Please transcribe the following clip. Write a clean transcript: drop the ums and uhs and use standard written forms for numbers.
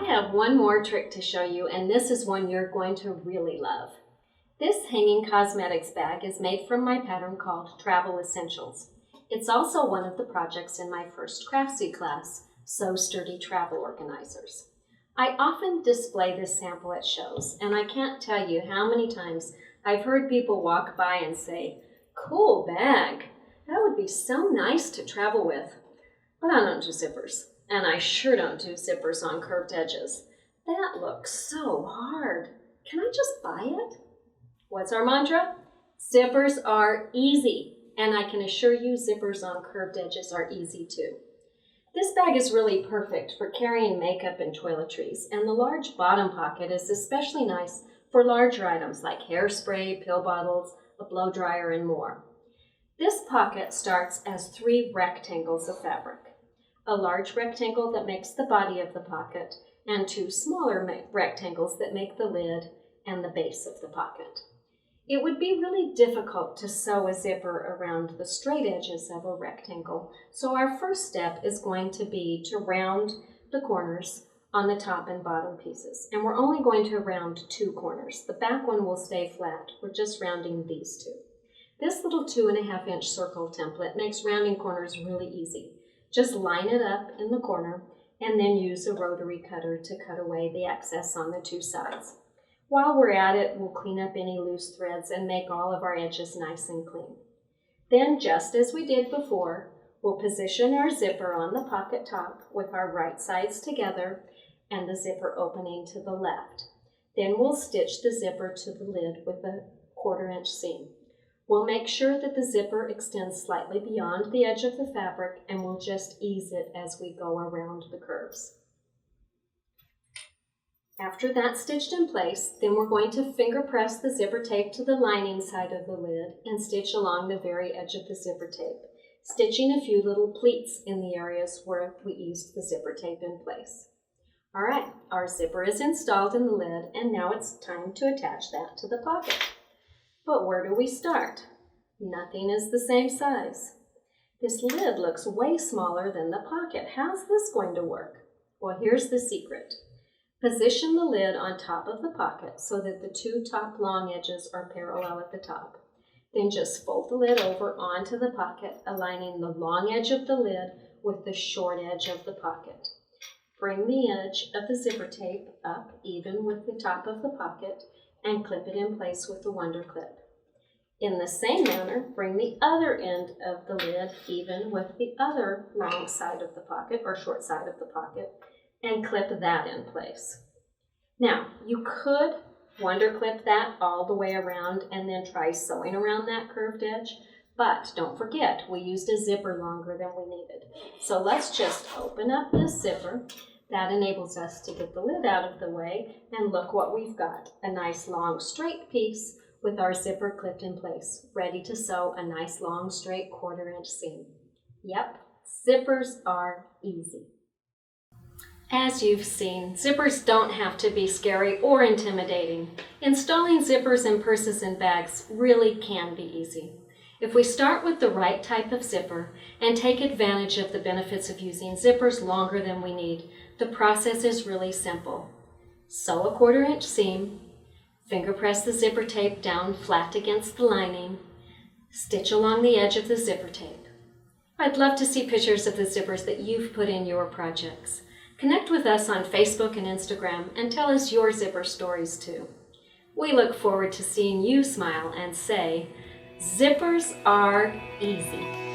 I have one more trick to show you, and this is one you're going to really love. This hanging cosmetics bag is made from my pattern called Travel Essentials. It's also one of the projects in my first Craftsy class, So Sturdy Travel Organizers. I often display this sample at shows, and I can't tell you how many times I've heard people walk by and say, "Cool bag, that would be so nice to travel with." But I don't do zippers, and I sure don't do zippers on curved edges. That looks so hard. Can I just buy it? What's our mantra? Zippers are easy, and I can assure you zippers on curved edges are easy too. This bag is really perfect for carrying makeup and toiletries, and the large bottom pocket is especially nice for larger items like hairspray, pill bottles, a blow dryer, and more. This pocket starts as 3 rectangles of fabric. A large rectangle that makes the body of the pocket, and 2 smaller rectangles that make the lid and the base of the pocket. It would be really difficult to sew a zipper around the straight edges of a rectangle, so our first step is going to be to round the corners on the top and bottom pieces. And we're only going to round 2 corners. The back one will stay flat. We're just rounding these 2. This little 2.5-inch circle template makes rounding corners really easy. Just line it up in the corner and then use a rotary cutter to cut away the excess on the 2 sides. While we're at it, we'll clean up any loose threads and make all of our edges nice and clean. Then, just as we did before, we'll position our zipper on the pocket top with our right sides together and the zipper opening to the left. Then we'll stitch the zipper to the lid with a 1/4-inch seam. We'll make sure that the zipper extends slightly beyond the edge of the fabric, and we'll just ease it as we go around the curves. After that's stitched in place, then we're going to finger press the zipper tape to the lining side of the lid and stitch along the very edge of the zipper tape, stitching a few little pleats in the areas where we eased the zipper tape in place. All right, our zipper is installed in the lid, and now it's time to attach that to the pocket. But where do we start? Nothing is the same size. This lid looks way smaller than the pocket. How's this going to work? Well, here's the secret. Position the lid on top of the pocket so that the 2 top long edges are parallel at the top. Then just fold the lid over onto the pocket, aligning the long edge of the lid with the short edge of the pocket. Bring the edge of the zipper tape up even with the top of the pocket and clip it in place with the Wonder Clip. In the same manner, bring the other end of the lid even with the other long side of the pocket or short side of the pocket and clip that in place. Now, you could Wonder Clip that all the way around and then try sewing around that curved edge, but don't forget, we used a zipper longer than we needed. So let's just open up this zipper. That enables us to get the lid out of the way, and look what we've got. A nice long straight piece with our zipper clipped in place, ready to sew a nice long straight 1/4-inch seam. Yep, zippers are easy. As you've seen, zippers don't have to be scary or intimidating. Installing zippers in purses and bags really can be easy. If we start with the right type of zipper and take advantage of the benefits of using zippers longer than we need, the process is really simple. Sew a 1/4-inch seam, finger press the zipper tape down flat against the lining, stitch along the edge of the zipper tape. I'd love to see pictures of the zippers that you've put in your projects. Connect with us on Facebook and Instagram and tell us your zipper stories too. We look forward to seeing you smile and say, zippers are easy.